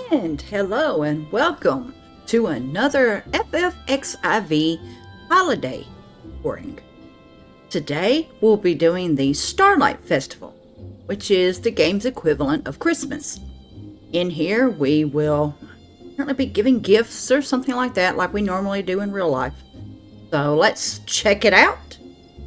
And hello and welcome to another FFXIV holiday recording. Today we'll be doing the Starlight Festival, which is the game's equivalent of Christmas. In here we will apparently be giving gifts or something like that, like we normally do in real life. So let's check it out.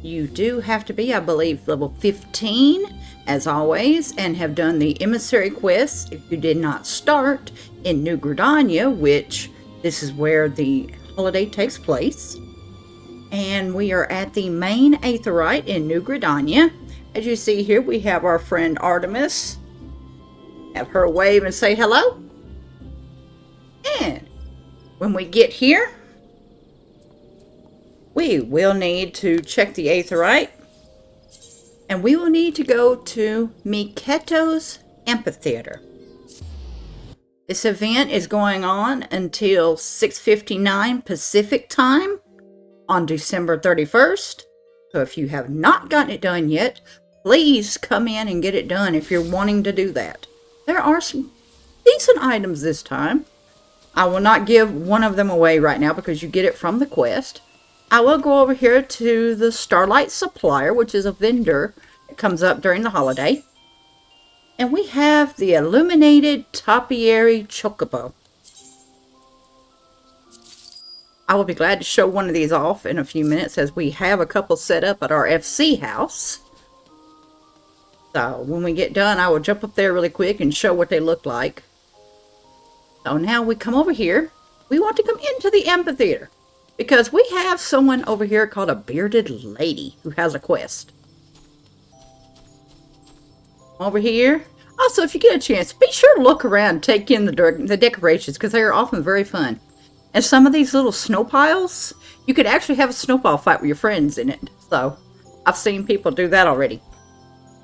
You do have to be, I believe, level 15 as always, and have done the emissary quest if you did not start in New Gridania, which this is where the holiday takes place. And we are at the main Aetheryte in New Gridania. As you see here, we have our friend Artemis. Have her wave and say hello. And when we get here, we will need to check the Aetheryte. And we will need to go to Miketo's Amphitheater. This event is going on until 6:59 Pacific time on December 31st. So if you have not gotten it done yet, please come in and get it done if you're wanting to do that. There are some decent items this time. I will not give one of them away right now because you get it from the quest. I will go over here to the Starlight Supplier, which is a vendor that comes up during the holiday. And we have the Illuminated Topiary Chocobo. I will be glad to show one of these off in a few minutes as we have a couple set up at our FC house. So when we get done, I will jump up there really quick and show what they look like. So now we come over here. We want to come into the amphitheater, because we have someone over here called a bearded lady who has a quest. Over here. Also, if you get a chance, be sure to look around and take in the decorations, because they are often very fun. And some of these little snow piles, you could actually have a snowball fight with your friends in it. So, I've seen people do that already.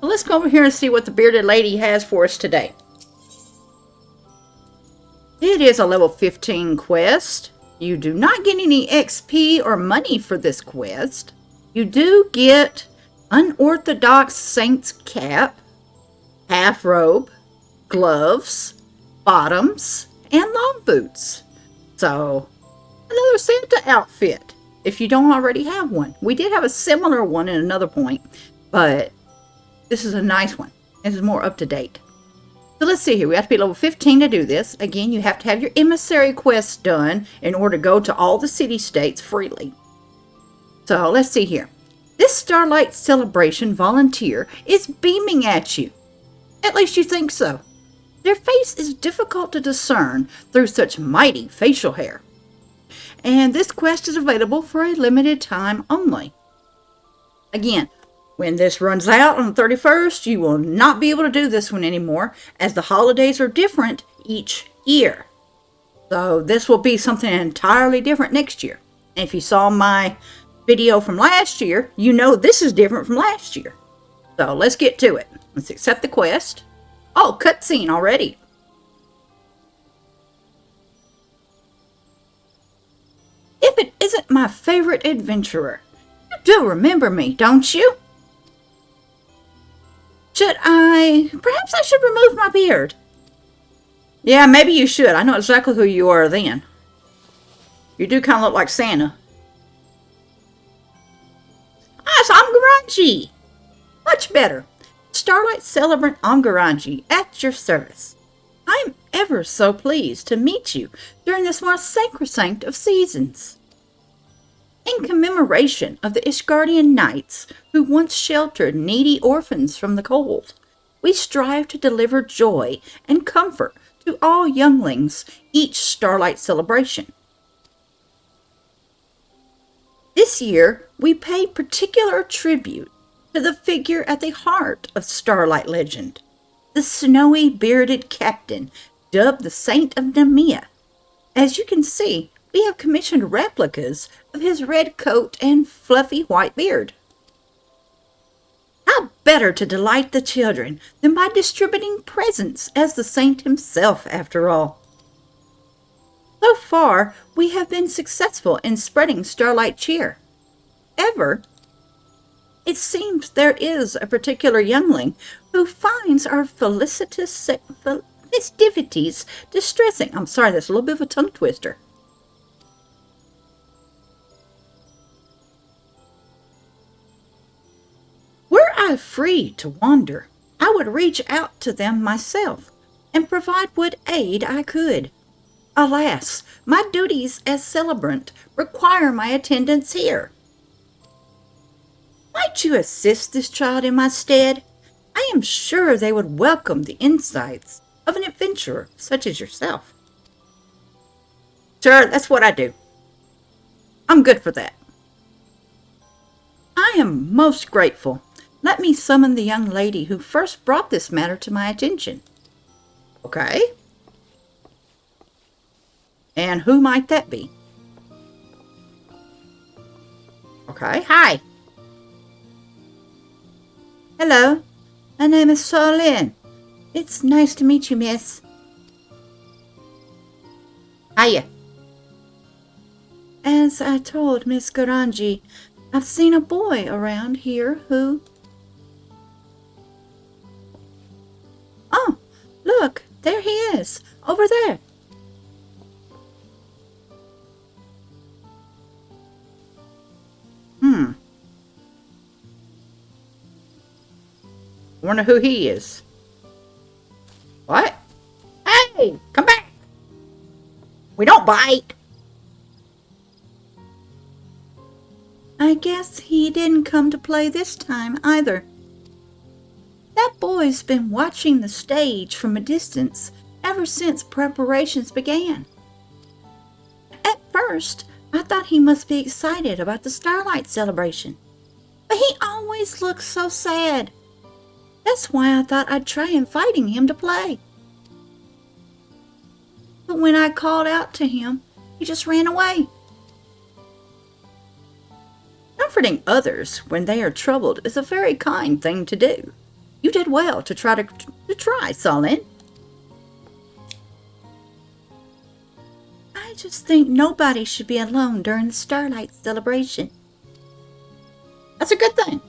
Well, let's go over here and see what the bearded lady has for us today. It is a level 15 quest. You do not get any XP or money for this quest. You do get Unorthodox Saint's Cap, half robe, gloves, bottoms, and long boots. So, another Santa outfit, if you don't already have one. We did have a similar one in another point, but this is a nice one. This is more up to date. So let's see here. We have to be level 15 to do this. Again, you have to have your emissary quests done in order to go to all the city-states freely. So let's see here. This Starlight Celebration volunteer is beaming at you. At least you think so. Their face is difficult to discern through such mighty facial hair. And this quest is available for a limited time only. Again, when this runs out on the 31st, you will not be able to do this one anymore, as the holidays are different each year. So this will be something entirely different next year. And if you saw my video from last year, you know this is different from last year. So let's get to it. Let's accept the quest. Oh, cutscene already. If it isn't my favorite adventurer, you do remember me, don't you? Perhaps I should remove my beard. Yeah, maybe you should. I know exactly who you are then. You do kind of look like Santa. Yes, Amgaranji. Much better. Starlight Celebrant Amgaranji, at your service. I am ever so pleased to meet you during this most sacrosanct of seasons. In commemoration of the Ishgardian knights who once sheltered needy orphans from the cold, we strive to deliver joy and comfort to all younglings each Starlight celebration. This year, we pay particular tribute to the figure at the heart of Starlight legend, the snowy bearded captain dubbed the Saint of Nemea. As you can see, we have commissioned replicas of his red coat and fluffy white beard. How better to delight the children than by distributing presents as the saint himself, after all? So far, we have been successful in spreading Starlight cheer. However, it seems there is a particular youngling who finds our felicitous festivities distressing. I'm sorry, that's a little bit of a tongue twister. Were I free to wander, I would reach out to them myself and provide what aid I could. Alas, my duties as celebrant require my attendance here. Might you assist this child in my stead? I am sure they would welcome the insights of an adventurer such as yourself. Sure, that's what I do. I'm good for that. I am most grateful. Let me summon the young lady who first brought this matter to my attention. Okay. And who might that be? Okay, hi. Hello, my name is Starlight. It's nice to meet you, miss. Hiya. As I told Miss Garanji, I've seen a boy around here who... Oh, look, there he is, over there. Wonder who he is. What? Hey, come back. We don't bite. I guess he didn't come to play this time either. That boy's been watching the stage from a distance ever since preparations began. At first, I thought he must be excited about the Starlight celebration, but he always looks so sad. That's why I thought I'd try inviting him to play. But when I called out to him, he just ran away. Comforting others when they are troubled is a very kind thing to do. You did well to try, Solin. I just think nobody should be alone during the Starlight celebration. That's a good thing.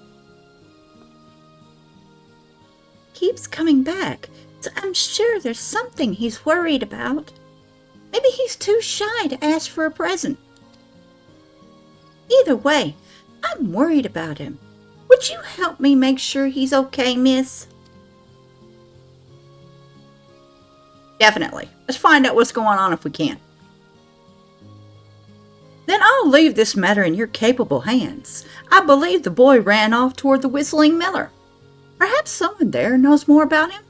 Keeps coming back, so I'm sure there's something he's worried about. Maybe he's too shy to ask for a present. Either way, I'm worried about him. Would you help me make sure he's okay, miss? Definitely. Let's find out what's going on if we can. Then I'll leave this matter in your capable hands. I believe the boy ran off toward the Whistling Miller. Perhaps someone there knows more about him?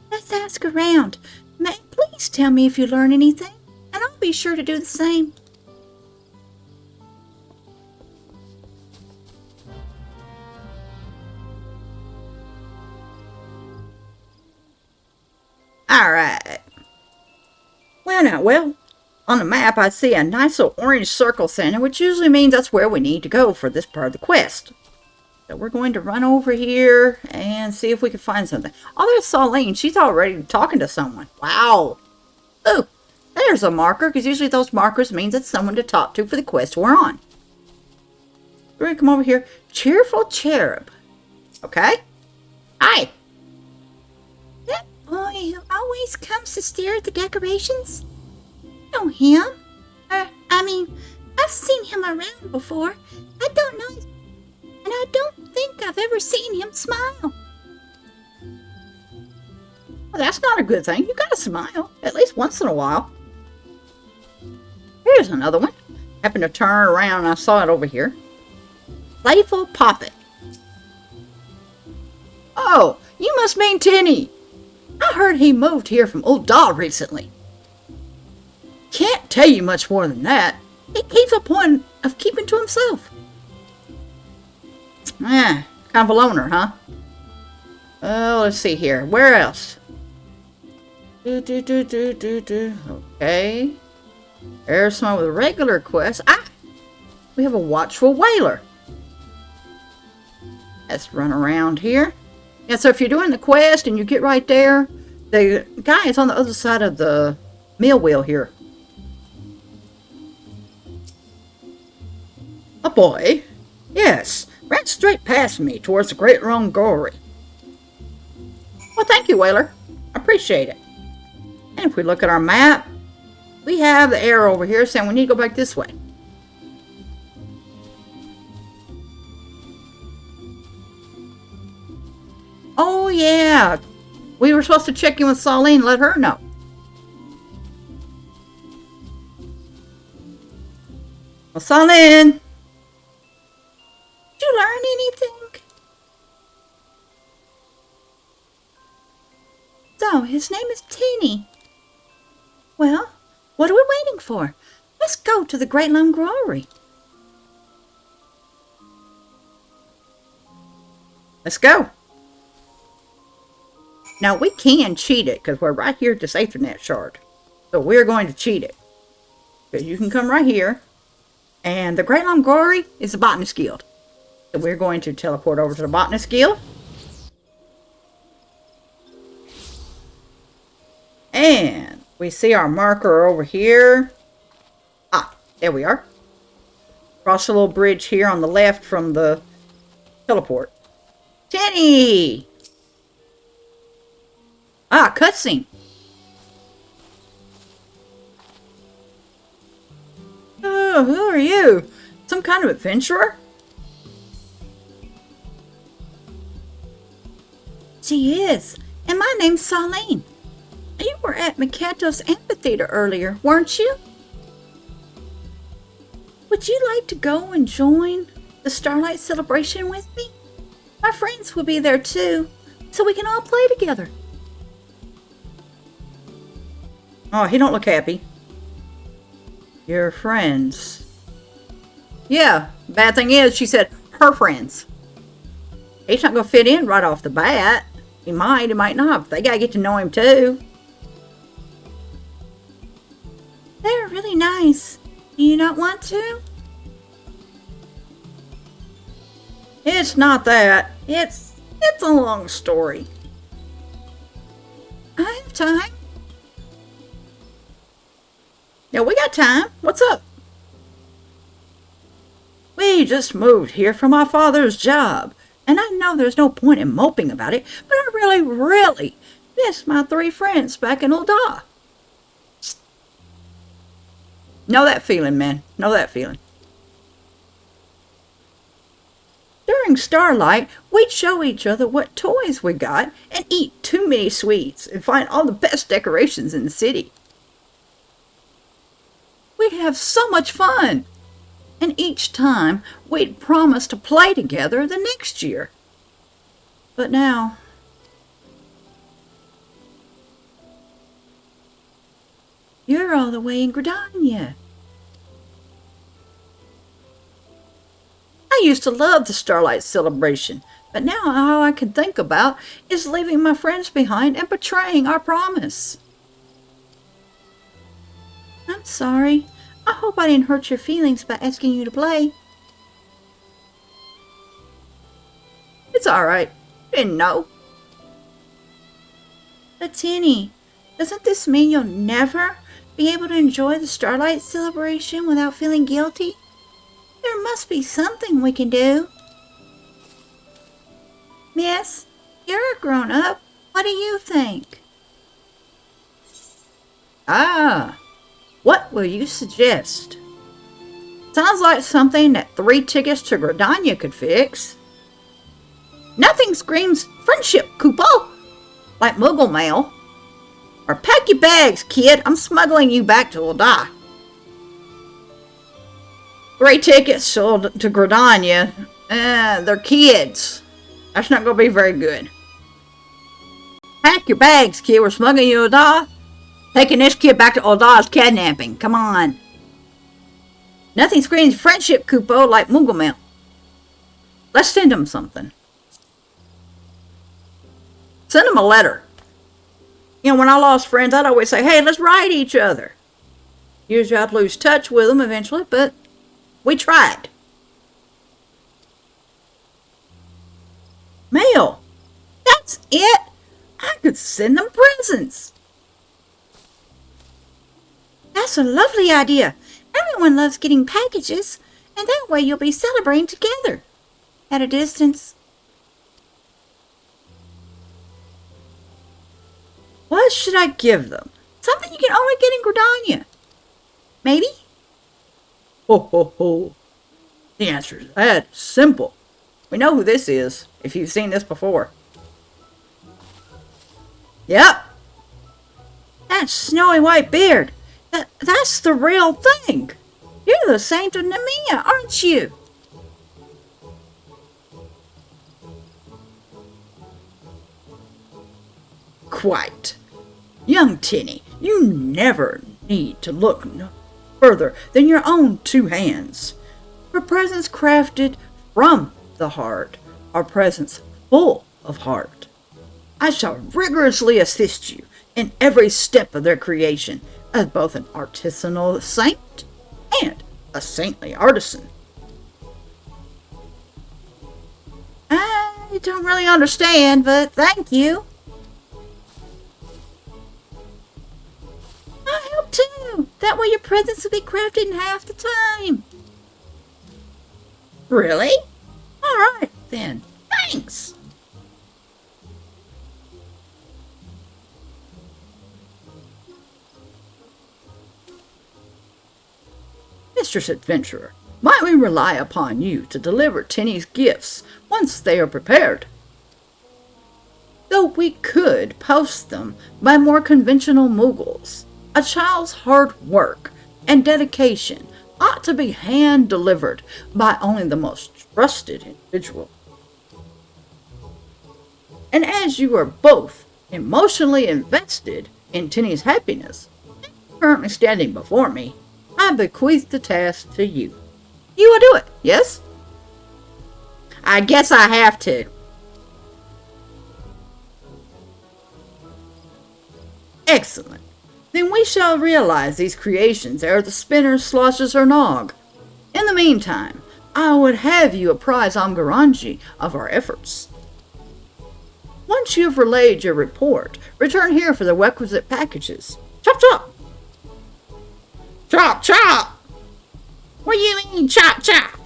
Let's ask around. Please tell me if you learn anything, and I'll be sure to do the same. All right. Well, on the map I see a nice little orange circle center, which usually means that's where we need to go for this part of the quest. So we're going to run over here and see if we can find something. Oh, there's Solene. She's already talking to someone. Wow. Ooh, there's a marker, because usually those markers means it's someone to talk to for the quest we're on. We're going to come over here. Cheerful Cherub. Okay. Hi. That boy who always comes to stare at the decorations? Know him? I've seen him around before. I don't know his... And I don't think I've ever seen him smile. Well, that's not a good thing. You gotta smile, at least once in a while. Here's another one. Happened to turn around and I saw it over here. Playful Poppet. Oh, you must mean Tinny. I heard he moved here from Old Daw recently. Can't tell you much more than that. He keeps a point of keeping to himself. Kind of a loner, huh? Oh, let's see here. Where else? Okay. There's someone with a regular quest. We have a watchful whaler. Let's run around here. Yeah, so if you're doing the quest and you get right there, the guy is on the other side of the mill wheel here. A boy? Yes. Ran straight past me towards the Great Room Gory. Well, thank you, Whaler. I appreciate it. And if we look at our map, we have the arrow over here saying we need to go back this way. Oh, yeah. We were supposed to check in with Starlight and let her know. Well, Starlight, did you learn anything? So, his name is Tinny. Well, what are we waiting for? Let's go to the Great Lum Brewery. Let's go. Now, we can cheat it because we're right here at this Aethernet shard. So we're going to cheat it. Because you can come right here. And the Great Lum Brewery is the Botanist Guild. So we're going to teleport over to the Botanist Guild. And we see our marker over here. Ah, there we are. Cross a little bridge here on the left from the teleport. Tinny! Ah, cutscene. Oh, who are you? Some kind of adventurer? She is. And my name's Saline. You were at Mikatos Amphitheater earlier, weren't you? Would you like to go and join the Starlight celebration with me? My friends will be there too, so we can all play together. Oh, he don't look happy. Your friends. Yeah, bad thing is, she said her friends. He's not going to fit in right off the bat. He might not. They got to get to know him too. They're really nice. Do you not want to? It's not that. It's a long story. I have time. Yeah, we got time. What's up? We just moved here from my father's job. And I know there's no point in moping about it, but I really, really miss my 3 friends back in Ul'dah. Know that feeling, man. Know that feeling. During Starlight, we'd show each other what toys we got and eat too many sweets and find all the best decorations in the city. We'd have so much fun. And each time, we'd promise to play together the next year. But now, you're all the way in Gridania. I used to love the Starlight celebration, but now all I can think about is leaving my friends behind and betraying our promise. I'm sorry. I hope I didn't hurt your feelings by asking you to play. It's alright. Didn't know. But Tinny, doesn't this mean you'll never be able to enjoy the Starlight celebration without feeling guilty? There must be something we can do. Miss, you're a grown-up. What do you think? Ah, what will you suggest? Sounds like something that 3 tickets to Gridania could fix. Nothing screams friendship, Kupo, like Muggle mail. Or pack your bags, kid. I'm smuggling you back to Ul'dah. 3 tickets to Gridania. They're kids. That's not going to be very good. Pack your bags, kid. We're smuggling you to Ul'dah. Taking this kid back to Ul'dah is kidnapping. Come on. Nothing screams friendship, Kupo, like Muggle mail. Let's send him something. Send him a letter. You know, when I lost friends, I'd always say, hey, let's write each other. Usually I'd lose touch with them eventually, but we tried. Mail. That's it. I could send them presents. That's a lovely idea. Everyone loves getting packages, and that way you'll be celebrating together. At a distance. should I give them? Something you can only get in Gridania. Maybe? Ho, ho, ho. The answer is that simple. We know who this is, if you've seen this before. Yep. That snowy white beard. That's the real thing. You're the Saint of Nemea, aren't you? Quite. Young Tinny, you never need to look no further than your own two hands. For presents crafted from the heart are presents full of heart. I shall rigorously assist you in every step of their creation as both an artisanal saint and a saintly artisan. I don't really understand, but thank you. I help too. That way your presents will be crafted in half the time. Really? All right, then. Thanks. Mistress Adventurer, might we rely upon you to deliver Tinny's gifts once they are prepared? Though we could post them by more conventional moogles, a child's hard work and dedication ought to be hand-delivered by only the most trusted individual. And as you are both emotionally invested in Tinny's happiness, currently standing before me, I bequeath the task to you. You will do it, yes? I guess I have to. Excellent. Then we shall realize these creations ere the spinner sloshes her nog. In the meantime, I would have you apprise Omgaranji of our efforts. Once you have relayed your report, return here for the requisite packages. Chop chop! Chop chop! What do you mean chop chop?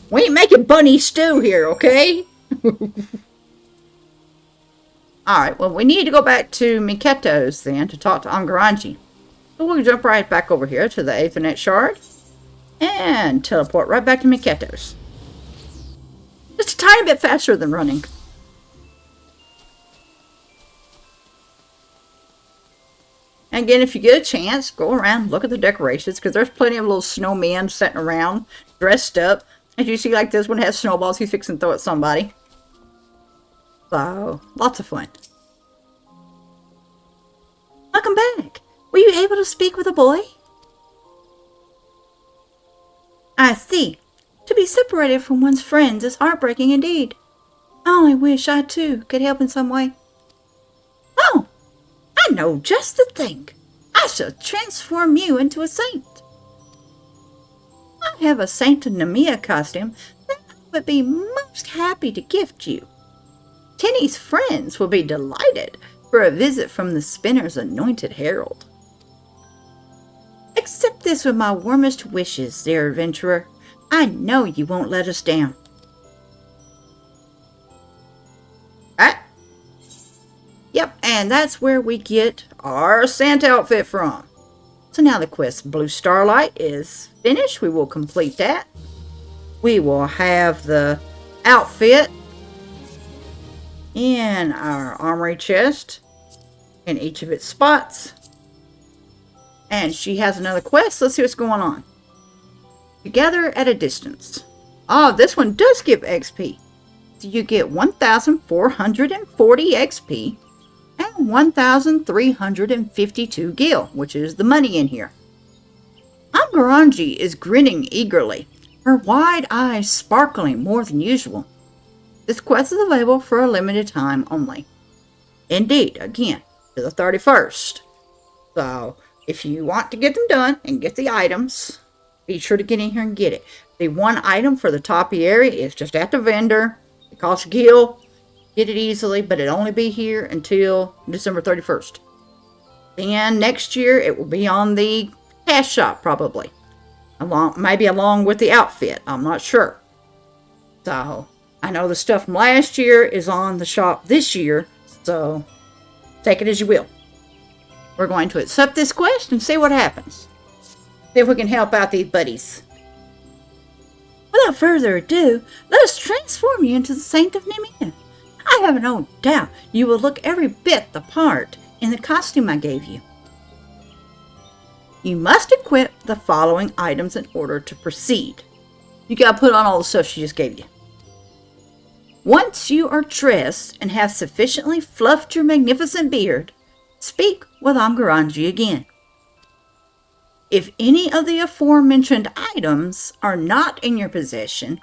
We ain't making bunny stew here, okay? Alright, well, we need to go back to Miketo's then to talk to Omgaranji. So we'll jump right back over here to the Aethernet shard and teleport right back to Miketo's. Just a tiny bit faster than running. And again, if you get a chance, go around, look at the decorations, because there's plenty of little snowmen sitting around, dressed up. As you see, like this one has snowballs he's fixing to throw at somebody. So, lots of fun. Welcome back. Were you able to speak with a boy? I see. To be separated from one's friends is heartbreaking indeed. I only wish I, too, could help in some way. Oh, I know just the thing. I shall transform you into a saint. I have a Saint of Nemea costume that I would be most happy to gift you. Tinny's friends will be delighted for a visit from the spinner's anointed herald. Accept this with my warmest wishes, dear adventurer. I know you won't let us down. Ah. Yep, and that's where we get our Santa outfit from. So now the quest Blue Starlight is finished. We will complete that. We will have the outfit in our armory chest in each of its spots. And she has another quest. Let's see what's going on. Together at a distance. Oh, this one does give XP. So you get 1,440 XP and 1,352 gil, which is the money in here. Omgaranji is grinning eagerly, her wide eyes sparkling more than usual. This quest is available for a limited time only. Indeed, again, to the 31st. So, if you want to get them done and get the items, be sure to get in here and get it. The one item for the topiary is just at the vendor. It costs gil. Get it easily, but it'll only be here until December 31st. Then next year, it will be on the cash shop, probably. Maybe along with the outfit. I'm not sure. So, I know the stuff from last year is on the shop this year, so take it as you will. We're going to accept this quest and see what happens. See if we can help out these buddies. Without further ado, let us transform you into the Saint of Nemea. I have no doubt you will look every bit the part in the costume I gave you. You must equip the following items in order to proceed. You gotta put on all the stuff she just gave you. Once you are dressed and have sufficiently fluffed your magnificent beard, speak with Amgaranji again. If any of the aforementioned items are not in your possession,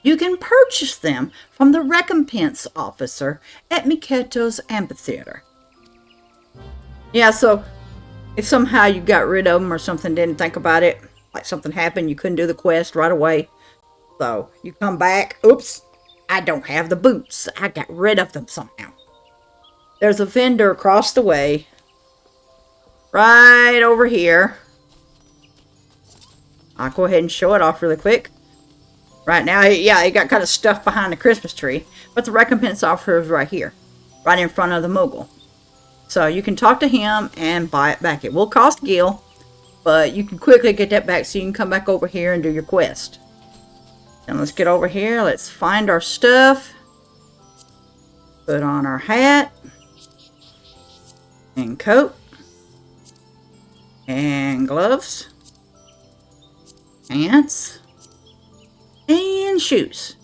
you can purchase them from the recompense officer at Miketo's amphitheater. Yeah, so if somehow you got rid of them or something, didn't think about it, like something happened, you couldn't do the quest right away. So you come back, oops, I don't have the boots. I got rid of them somehow. There's a vendor across the way, right over here. I'll go ahead and show it off really quick. Right now, yeah, it got kind of stuffed behind the Christmas tree. But the recompense offer is right here. Right in front of the mogul. So you can talk to him and buy it back. It will cost Gil. But you can quickly get that back so you can come back over here and do your quest. And let's get over here. Let's find our stuff. Put on our hat. And coat. And gloves. Pants. And shoes.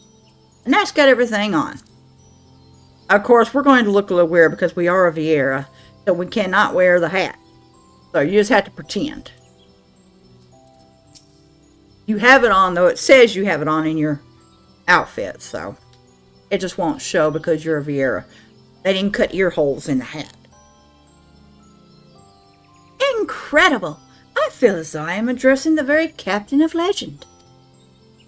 And that's got everything on. Of course, we're going to look a little weird because we are a Vieira, so we cannot wear the hat. So you just have to pretend. You have it on, though. It says you have it on in your outfit, so it just won't show because you're a Vieira. They didn't cut ear holes in the hat. Incredible! I feel as though I am addressing the very captain of legend.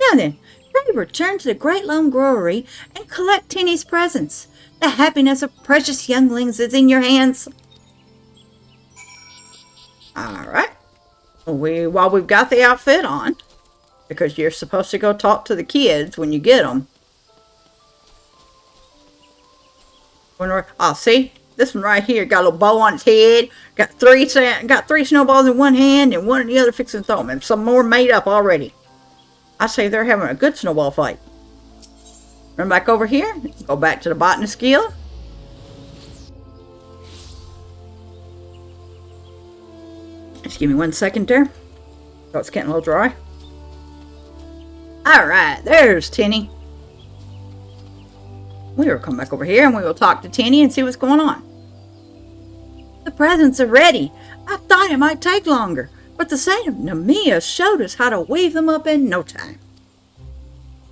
Now then, pray return to the Great Lone Growery and collect Tinny's presents. The happiness of precious younglings is in your hands. Alright. While we've got the outfit on, because you're supposed to go talk to the kids when you get them. Oh, see? This one right here got a little bow on its head. Got three snowballs in one hand and one in the other fixing to throw them. And some more made up already. I say they're having a good snowball fight. Run back over here. Go back to the botanist guild. Just give me 1 second there. Oh, it's getting a little dry. Alright, there's Tinny. We will come back over here and we will talk to Tinny and see what's going on. The presents are ready. I thought it might take longer, but the Saint of Nemea showed us how to weave them up in no time.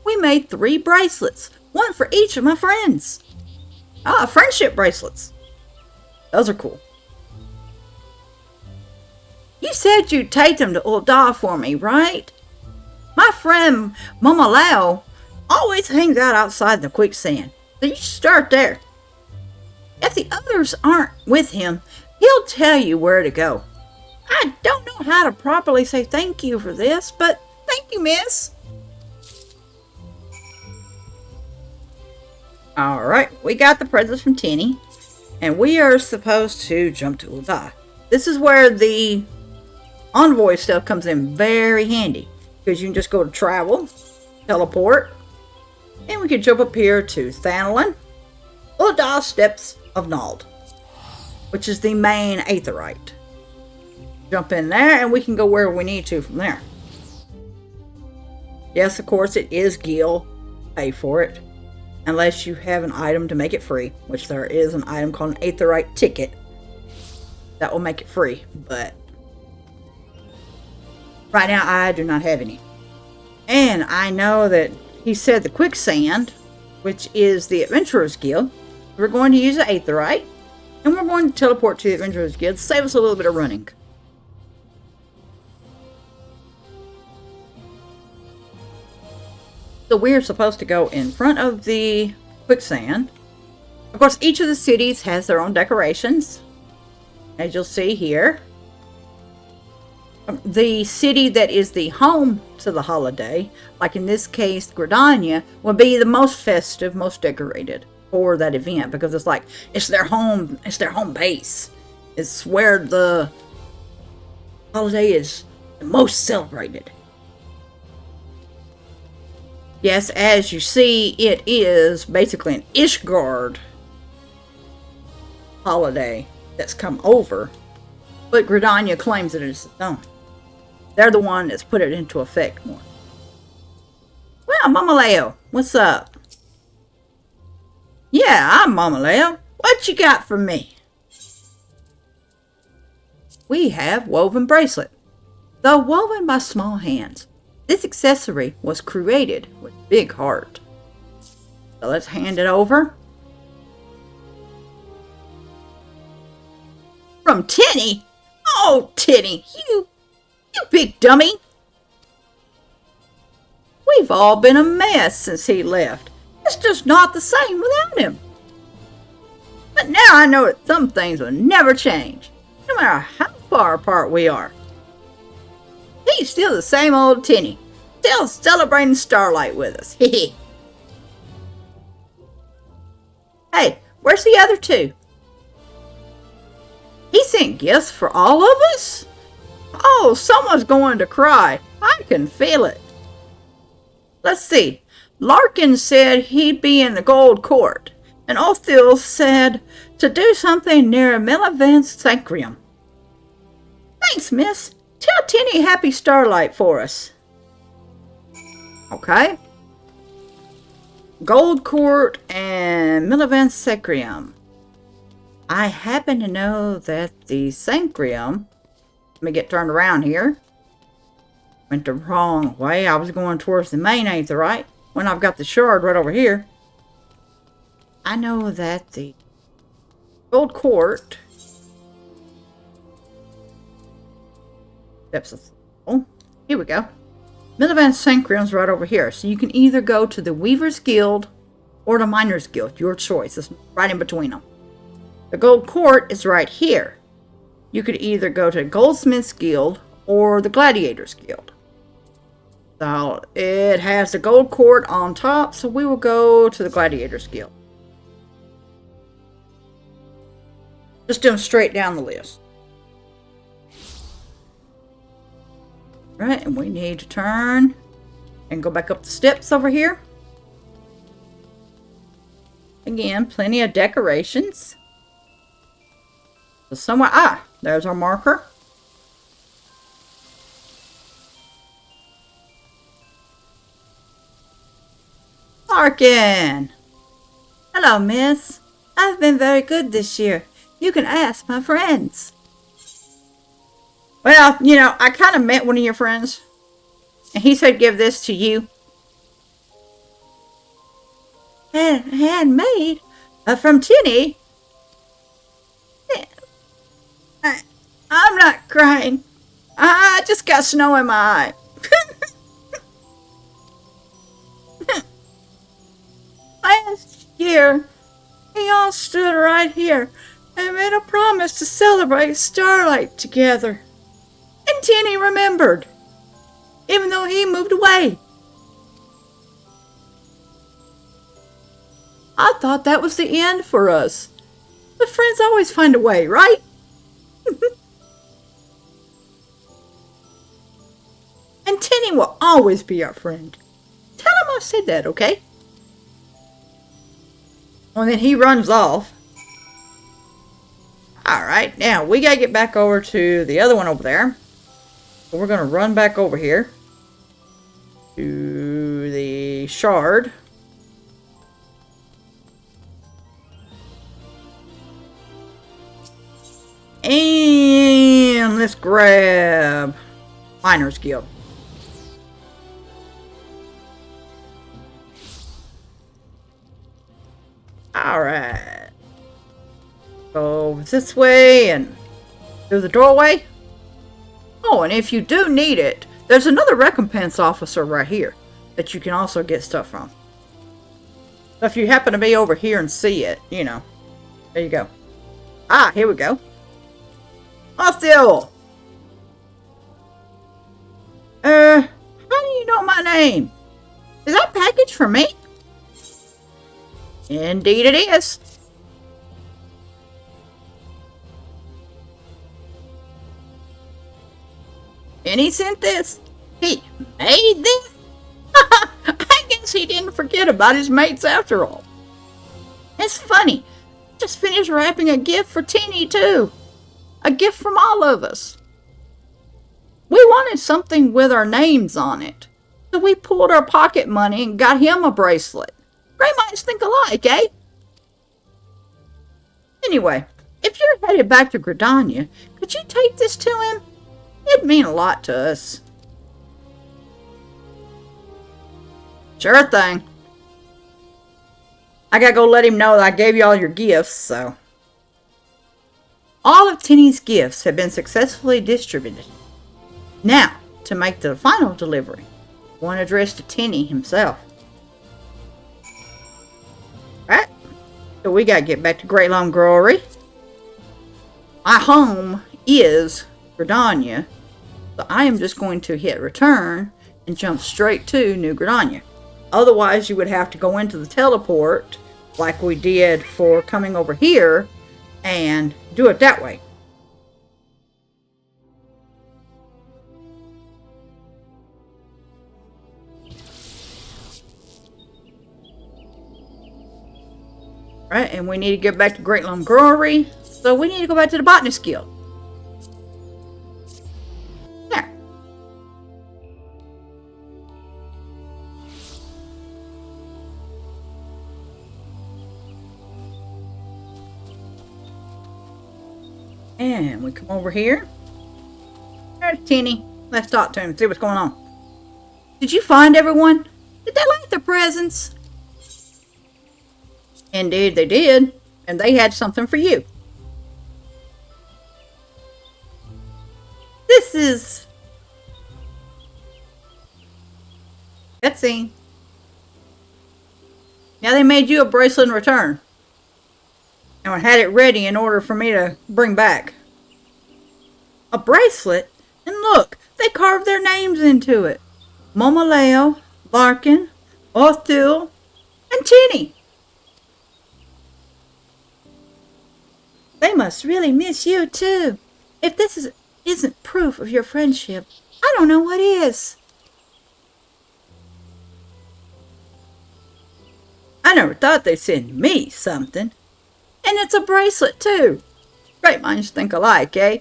We made 3 bracelets, one for each of my friends. Ah, friendship bracelets. Those are cool. You said you'd take them to Ul'dah for me, right? My friend Mama Lau always hangs out outside the quicksand, so you should start there. If the others aren't with him, he'll tell you where to go. I don't know how to properly say thank you for this, but thank you, miss. Alright, we got the presents from Tinny, and we are supposed to jump to Ul'dah. This is where the envoy stuff comes in very handy, because you can just go to travel, teleport, and we can jump up here to Thanalin, Ul'dah Steps of Nald, which is the main aetheryte. Jump in there, and we can go where we need to from there. Yes, of course, it is Gil. Pay for it. Unless you have an item to make it free, which there is an item called an aetheryte ticket. That will make it free, but right now I do not have any. And I know that he said the quicksand, which is the Adventurers Guild. We're going to use the aetheryte, and we're going to teleport to the Adventurers Guild to save us a little bit of running. So we're supposed to go in front of the quicksand. Of course, each of the cities has their own decorations, as you'll see here. the city that is the home to the holiday, like in this case, Gridania, will be the most festive, most decorated for that event because it's their home base. It's where the holiday is the most celebrated. Yes, as you see, it is basically an Ishgard holiday that's come over, but Gridania claims it is its own. They're the one that's put it into effect more. Well, Mama Leo, what's up? Yeah, I'm Mama Leo. What you got for me? We have woven bracelet. Though woven by small hands, this accessory was created with big heart. So let's hand it over. From Tinny? Oh, Tinny, you big dummy. We've all been a mess since he left. It's just not the same without him. But now I know that some things will never change, no matter how far apart we are. He's still the same old Tinny, still celebrating Starlight with us. Hey, where's the other two? He sent gifts for all of us? Oh, someone's going to cry. I can feel it. Let's see. Larkin said he'd be in the Gold Court, and Othil said to do something near Millivant's Sanctum. Thanks, miss. Tell Tinny Happy Starlight for us. Okay. Gold Court and Millivant's Sanctum. I happen to know that the Sanctum, let me get turned around here. Went the wrong way. I was going towards the main Aether, right? When I've got the shard right over here. I know that the Gold Court. Oh, here we go. Millivant's Sanctum's right over here. So you can either go to the Weaver's Guild or the Miner's Guild. Your choice. It's right in between them. The Gold Court is right here. You could either go to Goldsmith's Guild or the Gladiator's Guild. So it has the Gold Court on top, so we will go to the Gladiator's Guild. Just do them straight down the list. Right, and we need to turn and go back up the steps over here. Again, plenty of decorations. So somewhere, there's our marker. Larkin! Hello, miss. I've been very good this year. You can ask my friends. Well, I kind of met one of your friends. And he said give this to you. Handmade? From Tinny? I'm not crying. I just got snow in my eye. Last year, we all stood right here and made a promise to celebrate Starlight together. And Tinny remembered, even though he moved away. I thought that was the end for us. But friends always find a way, right? And Tinny will always be our friend. Tell him I said that, okay? And then he runs off. Alright, now we gotta get back over to the other one over there. So we're gonna run back over here to the shard. And let's grab Miner's Guild. Alright. Go this way and through the doorway. Oh, and if you do need it, there's another recompense officer right here that you can also get stuff from. So if you happen to be over here and see it, there you go. Here we go. Hostile! How do you know my name? Is that package for me? Indeed it is. And he sent this. He made this? I guess he didn't forget about his mates after all. It's funny. Just finished wrapping a gift for Tinny, too. A gift from all of us. We wanted something with our names on it. So we pulled our pocket money and got him a bracelet. Great minds think alike, eh? Anyway, if you're headed back to Gridania, could you take this to him? It'd mean a lot to us. Sure thing. I gotta go let him know that I gave you all your gifts, so. All of Tinny's gifts have been successfully distributed. Now, to make the final delivery, one addressed to Tinny himself. Alright, so we gotta get back to Great Lone Glory. My home is Gridania, so I am just going to hit return and jump straight to New Gridania. Otherwise, you would have to go into the teleport like we did for coming over here and do it that way. Right, and we need to get back to Great Lone Glory, so we need to go back to the Botanist Guild. There. And we come over here. There's Tinny. Let's talk to him and see what's going on. Did you find everyone? Did they like their presents? Indeed they did. And they had something for you. This is... cutscene. Now they made you a bracelet in return. And I had it ready in order for me to bring back. A bracelet? And look, they carved their names into it. Momaleo, Larkin, Othul, and Tinny. They must really miss you too. If this isn't proof of your friendship, I don't know what is. I never thought they'd send me something. And it's a bracelet, too. Great minds think alike, eh?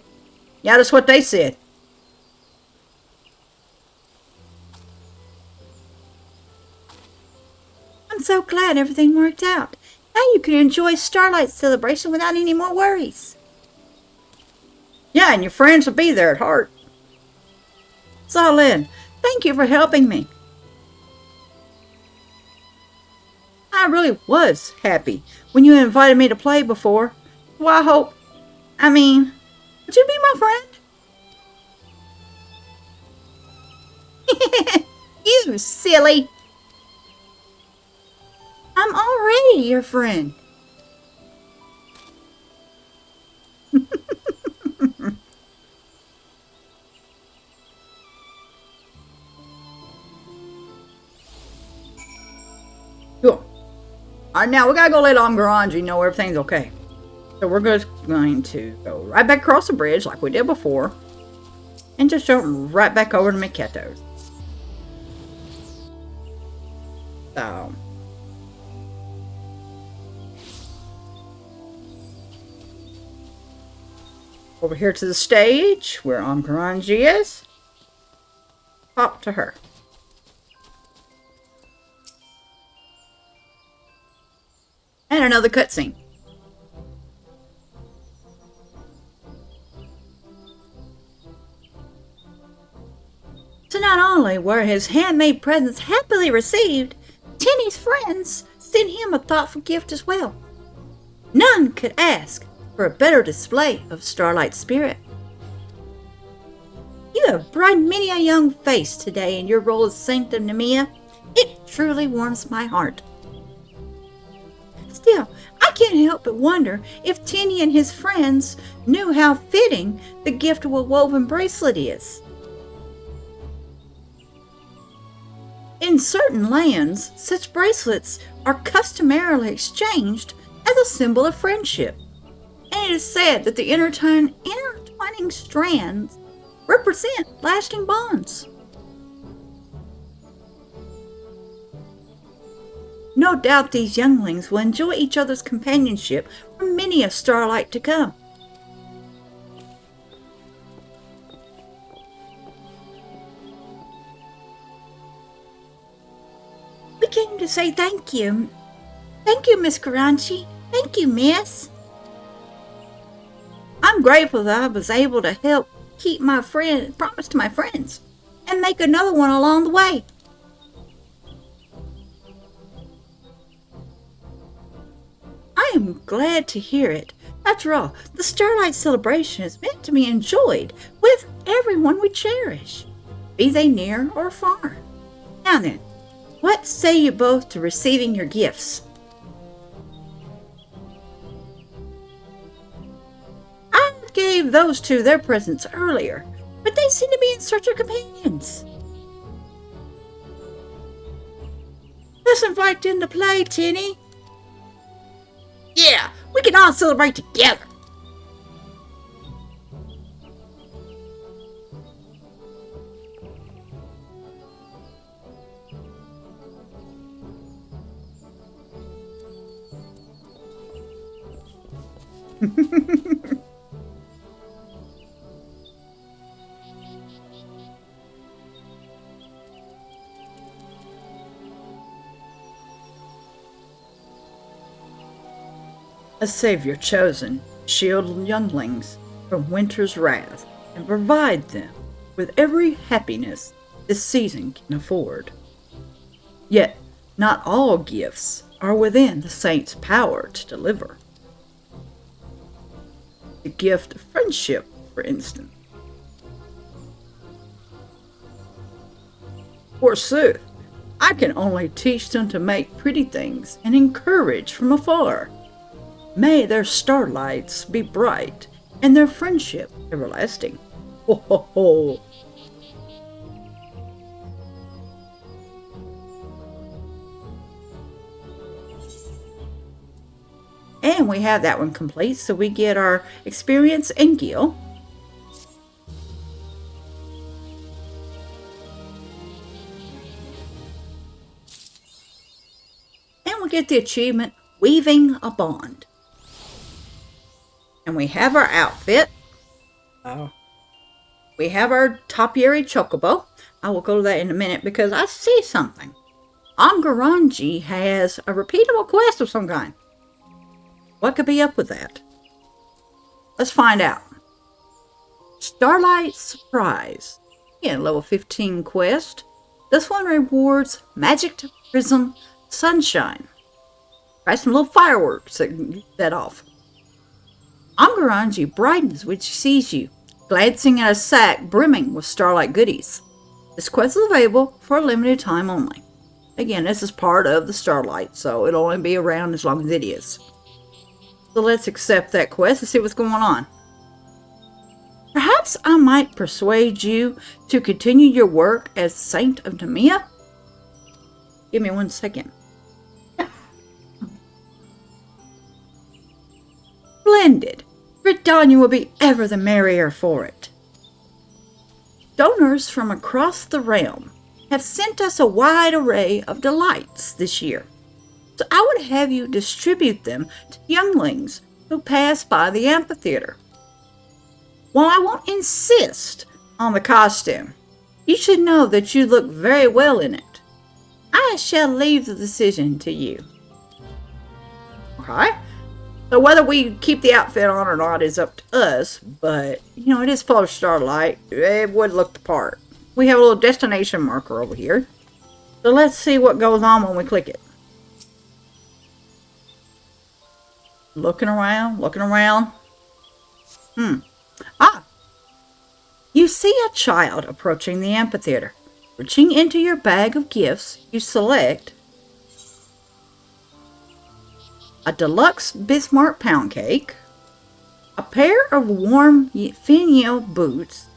Yeah, that's what they said. I'm so glad everything worked out. Now you can enjoy Starlight's celebration without any more worries. Yeah, and your friends will be there at heart. Solin, thank you for helping me. I really was happy when you invited me to play before. Well, would you be my friend? You silly. I'm already your friend. Cool. Alright, now we gotta go let Omgaranji know everything's okay. So we're just going to go right back across the bridge like we did before. And just jump right back over to Miketo's. So... over here to the stage where Omgaranji is. Pop to her. And another cutscene. So not only were his handmade presents happily received, Tinny's friends sent him a thoughtful gift as well. None could ask for a better display of Starlight's spirit. You have brightened many a young face today in your role as Sanctum Nemea. It truly warms my heart. Still, I can't help but wonder if Tinny and his friends knew how fitting the gift of a woven bracelet is. In certain lands, such bracelets are customarily exchanged as a symbol of friendship, and it is said that the intertwining strands represent lasting bonds. No doubt these younglings will enjoy each other's companionship for many a starlight to come. We came to say thank you. Thank you, Miss Karanchi. Thank you, Miss. I'm grateful that I was able to help keep my promise to my friends and make another one along the way. I am glad to hear it. After all, the Starlight celebration is meant to be enjoyed with everyone we cherish, be they near or far. Now then, what say you both to receiving your gifts? I gave those two their presents earlier, but they seem to be in search of companions. Let's invite them to play, Tinny. Yeah, we can all celebrate together. A savior chosen, shield younglings from winter's wrath and provide them with every happiness this season can afford. Yet, not all gifts are within the saint's power to deliver. The gift of friendship, for instance. Forsooth, I can only teach them to make pretty things and encourage from afar. May their starlights be bright and their friendship everlasting. Ho, ho, ho. And we have that one complete, so we get our experience and Gil. And we get the achievement, Weaving a Bond. And we have our outfit. We have our topiary chocobo. I will go to that in a minute because I see something. Angaranji has a repeatable quest of some kind. What could be up with that? Let's find out. Starlight Surprise. Again, level 15 quest. This one rewards Magic Prism Sunshine. Try some little fireworks that can get that off. Angaranji brightens when she sees you, glancing at a sack brimming with starlight goodies. This quest is available for a limited time only. Again, this is part of the Starlight, so it'll only be around as long as it is. So let's accept that quest and see what's going on. Perhaps I might persuade you to continue your work as Saint of Nemea? Give me 1 second. Splendid! Britannia will be ever the merrier for it. Donors from across the realm have sent us a wide array of delights this year, so I would have you distribute them to younglings who pass by the amphitheater. While I won't insist on the costume, you should know that you look very well in it. I shall leave the decision to you. Okay? So whether we keep the outfit on or not is up to us, but, you know, it is Polar Starlight. It would look the part. We have a little destination marker over here. So let's see what goes on when we click it. Looking around, looking around. You see a child approaching the amphitheater. Reaching into your bag of gifts, you select a deluxe Bismarck pound cake, a pair of warm finial boots,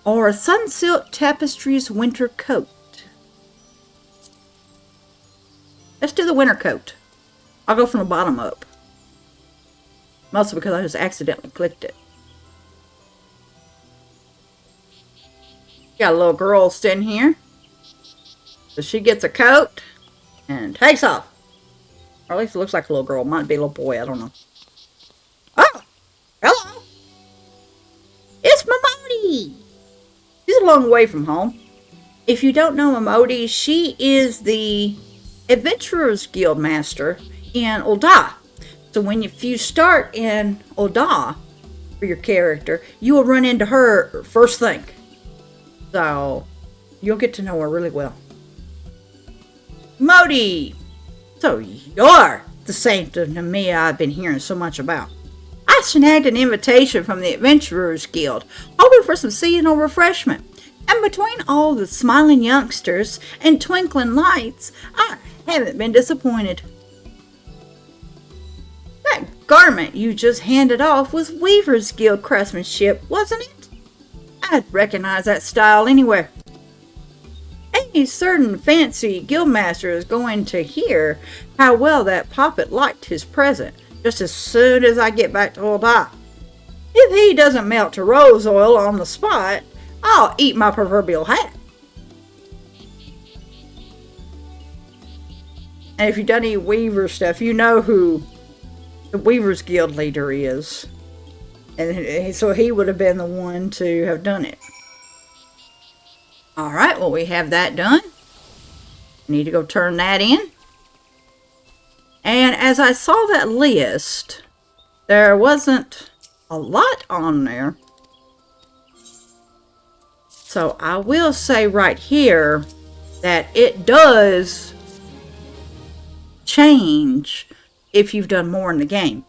or a Sunsilk Tapestries winter coat. Let's do the winter coat. I'll go from the bottom up. Mostly because I just accidentally clicked it. Got a little girl sitting here. So she gets a coat and takes off. Or at least it looks like a little girl. Might be a little boy. I don't know. Oh! Hello! It's Momodi! She's a long way from home. If you don't know Momodi, she is the Adventurers Guild Master in Ul'dah. So if you start in Ul'dah for your character, you will run into her first thing. So you'll get to know her really well. Modi! So you're the Saint of Nemea I've been hearing so much about. I snagged an invitation from the Adventurers Guild, hoping for some seasonal refreshment. And between all the smiling youngsters and twinkling lights, I haven't been disappointed. That garment you just handed off was Weaver's Guild craftsmanship, wasn't it? I'd recognize that style anywhere. Any certain fancy guildmaster is going to hear how well that poppet liked his present just as soon as I get back to Ul'dah. If he doesn't melt to rose oil on the spot, I'll eat my proverbial hat. And if you've done any Weaver stuff, you know who the Weaver's Guild leader is. And so he would have been the one to have done it. Alright, well we have that done. Need to go turn that in. And as I saw that list, there wasn't a lot on there. So I will say right here that it does change if you've done more in the game.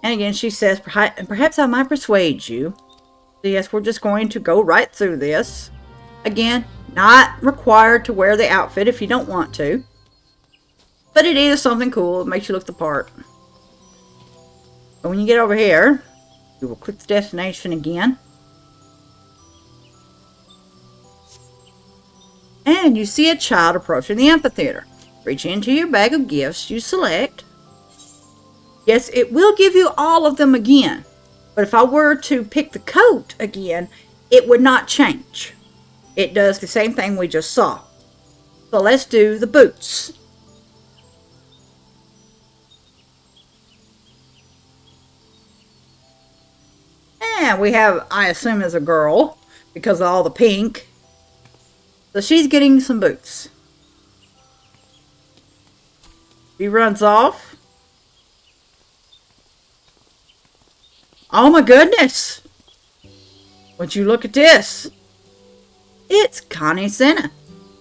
And again, she says, perhaps I might persuade you. So yes, we're just going to go right through this. Again, not required to wear the outfit if you don't want to. But it is something cool. It makes you look the part. But when you get over here, you will click the destination again. And you see a child approaching the amphitheater. Reach into your bag of gifts you select. Yes, it will give you all of them again. But if I were to pick the coat again, it would not change. It does the same thing we just saw. So let's do the boots. And we have, I assume, as a girl, because of all the pink. So she's getting some boots. She runs off. Oh my goodness! Would you look at this? It's Connie Senna.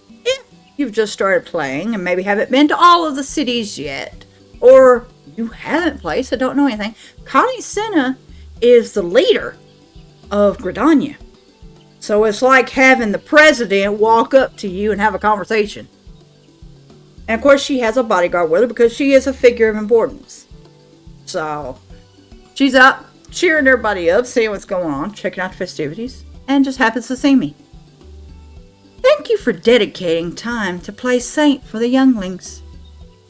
If you've just started playing and maybe haven't been to all of the cities yet, or you haven't played so don't know anything, Connie Senna is the leader of Gridania. So it's like having the president walk up to you and have a conversation. And of course she has a bodyguard with her because she is a figure of importance. So she's up cheering everybody up, seeing what's going on, checking out the festivities, and just happens to see me. Thank you for dedicating time to play saint for the younglings.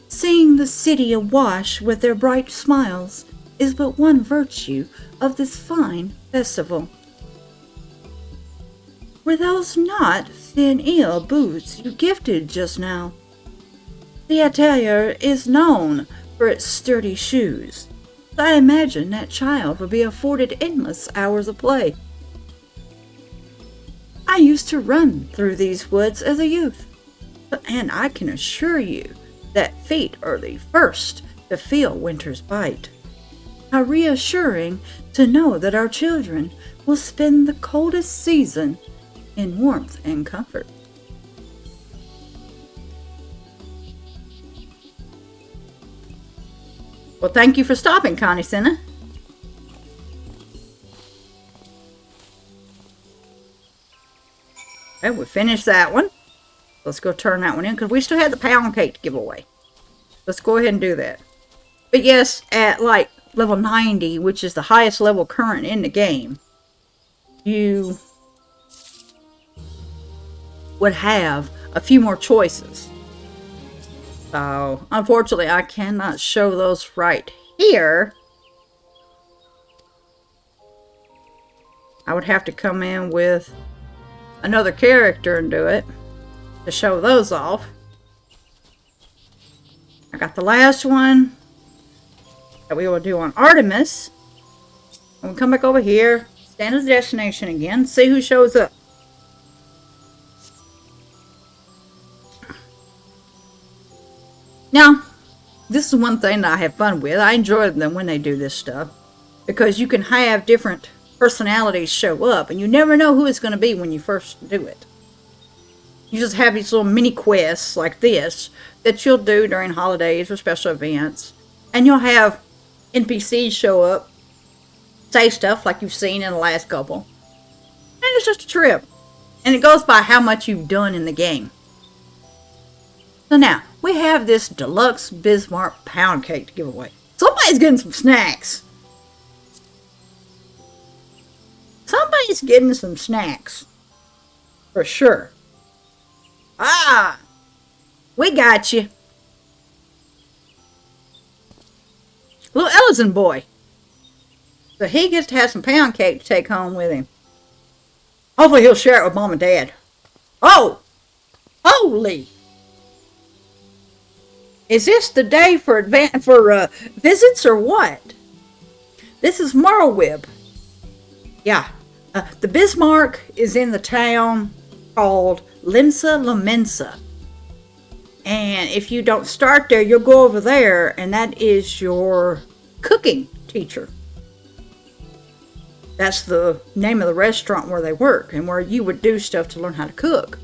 Seeing the city awash with their bright smiles is but one virtue of this fine festival. Were those not thin eel boots you gifted just now? The atelier is known for its sturdy shoes. I imagine that child will be afforded endless hours of play. I used to run through these woods as a youth, and I can assure you that feet are the first to feel winter's bite. How reassuring to know that our children will spend the coldest season in warmth and comfort. Well, thank you for stopping, Connie Senna. Okay, we finished that one. Let's go turn that one in because we still had the pound cake to give away. Let's go ahead and do that. But yes, at like level 90, which is the highest level current in the game, you would have a few more choices. So, unfortunately, I cannot show those right here. I would have to come in with another character and do it to show those off. I got the last one that we will do on Artemis. And we'll come back over here, stand as a destination again, see who shows up. Now, this is one thing that I have fun with. I enjoy them when they do this stuff, because you can have different personalities show up, and you never know who it's going to be when you first do it. You just have these little mini quests like this that you'll do during holidays or special events, and you'll have NPCs show up, say stuff like you've seen in the last couple, and it's just a trip, and it goes by how much you've done in the game. So now, we have this deluxe Bismarck pound cake to give away. Somebody's getting some snacks. Somebody's getting some snacks. For sure. Ah! We got you. Little Ellison boy. So he gets to have some pound cake to take home with him. Hopefully he'll share it with Mom and Dad. Oh! Holy! Is this the day for visits or what? This is Marlwib. Yeah. The Bismarck is in the town called Limsa Lamensa. And if you don't start there, you'll go over there, and that is your cooking teacher. That's the name of the restaurant where they work and where you would do stuff to learn how to cook.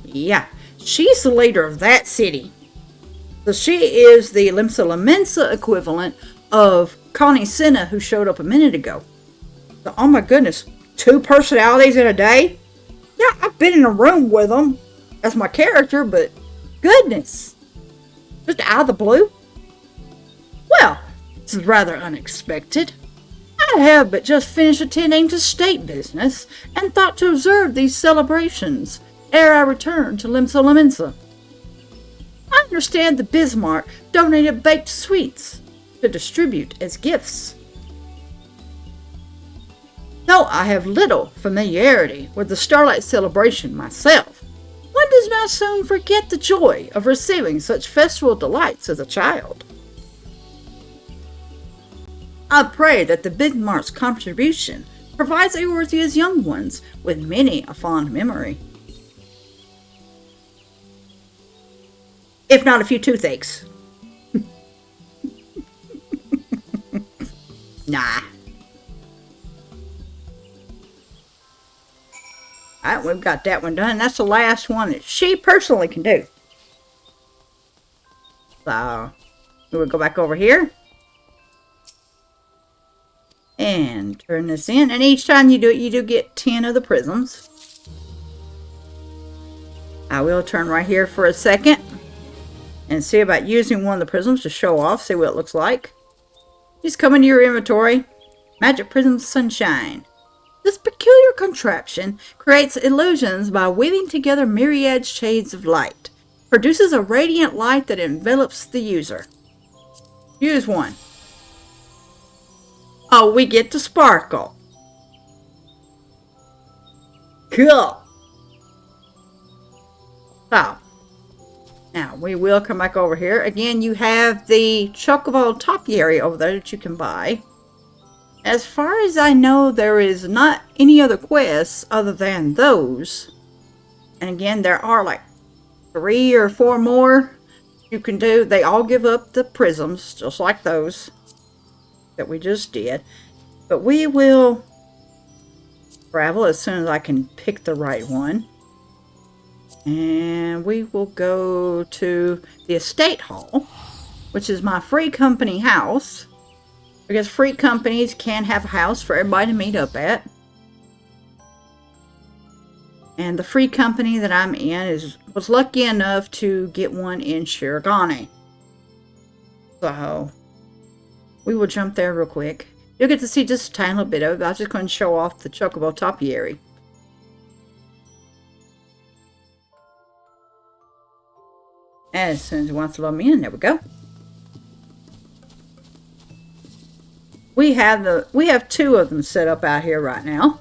Yeah. She's the leader of that city. So she is the Limsa Lamensa equivalent of Connie Senna, who showed up a minute ago. So, oh my goodness, 2 personalities in a day? Yeah, I've been in a room with them as my character, but goodness. Just out of the blue? Well, this is rather unexpected. I have but just finished attending to state business and thought to observe these celebrations ere I return to Limsa Lamensa. I understand the Bismarck donated baked sweets to distribute as gifts. Though I have little familiarity with the Starlight celebration myself, one does not soon forget the joy of receiving such festival delights as a child. I pray that the Bismarck's contribution provides Eorzea's young ones with many a fond memory. If not a few toothaches. Nah. Alright, we've got that one done. That's the last one that she personally can do. So, we'll go back over here. And turn this in. And each time you do it, you do get 10 of the prisms. I will turn right here for a second. And see about using one of the prisms to show off. See what it looks like. Just come into your inventory. Magic Prism Sunshine. This peculiar contraption creates illusions by weaving together myriad shades of light. Produces a radiant light that envelops the user. Use one. Oh, we get to sparkle. Cool. So, now we will come back over here. Again, you have the Chocobo Topiary over there that you can buy. As far as I know, there is not any other quests other than those. And again, there are like 3 or 4 more you can do. They all give up the prisms, just like those that we just did. But we will travel as soon as I can pick the right one. And we will go to the Estate Hall, which is my free company house. Because free companies can have a house for everybody to meet up at. And the free company that I'm in was lucky enough to get one in Shirogane. So, we will jump there real quick. You'll get to see just a tiny little bit of it. I'm just going to show off the Chocobo Topiary. As soon as it wants to let me in, there we go. We have 2 of them set up out here right now,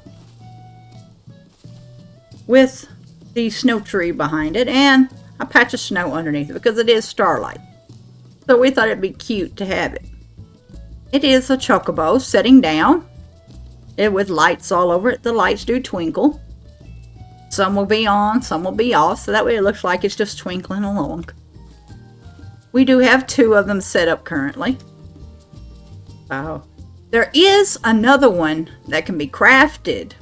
with the snow tree behind it and a patch of snow underneath it because it is Starlight. So we thought it'd be cute to have it. It is a chocobo sitting down, with lights all over it. The lights do twinkle. Some will be on, some will be off, so that way it looks like it's just twinkling along. We do have 2 of them set up currently. There is another one that can be crafted.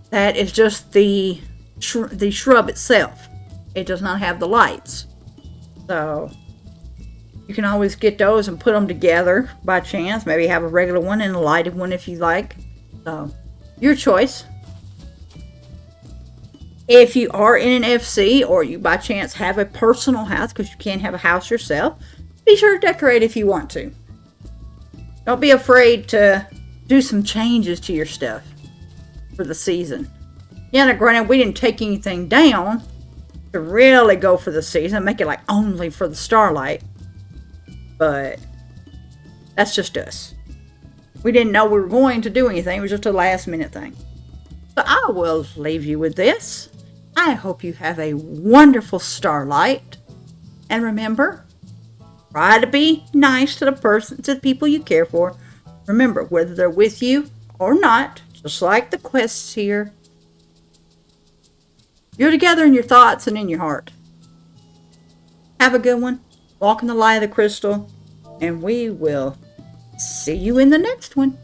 That is just the shrub itself. It does not have the lights. So you can always get those and put them together by chance. Maybe have a regular one and a lighted one if you like. So your choice. If you are in an FC or you by chance have a personal house, because you can't have a house yourself, be sure to decorate if you want to. Don't be afraid to do some changes to your stuff for the season. Yeah, now granted, we didn't take anything down to really go for the season, make it like only for the Starlight. But that's just us. We didn't know we were going to do anything. It was just a last minute thing. So I will leave you with this. I hope you have a wonderful Starlight. And remember, try to be nice to the people you care for. Remember, whether they're with you or not, just like the quests here, you're together in your thoughts and in your heart. Have a good one. Walk in the light of the crystal. And we will see you in the next one.